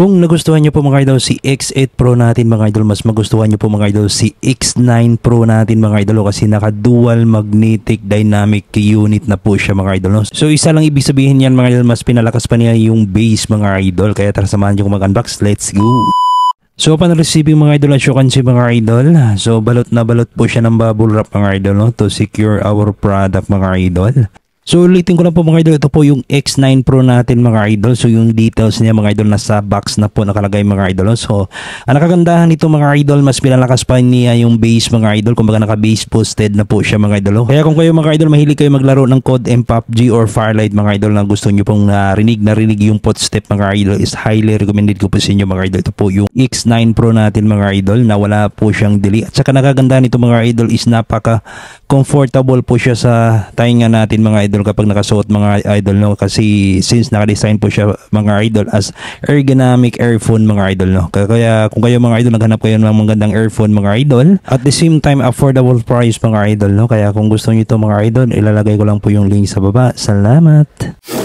Kung nagustuhan nyo po mga idol si X8 Pro natin mga idol, mas magustuhan nyo po mga idol si X9 Pro natin mga idol kasi naka dual magnetic dynamic unit na po siya mga idol. No? So isa lang ibig sabihin yan mga idol, mas pinalakas pa niya yung base mga idol. Kaya tara samahan nyo kung mag-unbox. Let's go! So upon receiving mga idol, as you can see mga idol, so balot na balot po siya ng bubble wrap mga idol, no? To secure our product mga idol. So ulitin ko lang po mga idol, ito po yung X9 Pro natin mga idol. So yung details niya mga idol nasa box na po nakalagay mga idol. So ang nakagandahan nito mga idol, mas pinalakas pa niya yung base mga idol. Kumbaga naka base boosted na po siya mga idol. Kaya kung kayo mga idol mahilig kayo maglaro ng COD and PUBG or Firelight mga idol na gusto nyo pong narinig yung footstep mga idol, is highly recommended ko po sa inyo mga idol. Ito po yung X9 Pro natin mga idol na wala po siyang delay. At saka nakagandahan nito mga idol is napaka comfortable po siya sa tainga natin mga idol kapag nakasuot mga idol, no? Kasi since naka-design po siya mga idol as ergonomic earphone mga idol, no? Kaya kung kayo mga idol naghanap kayo ng magandang earphone mga idol, at the same time affordable price mga idol, no? Kaya kung gusto niyo ito mga idol, ilalagay ko lang po yung link sa baba. Salamat!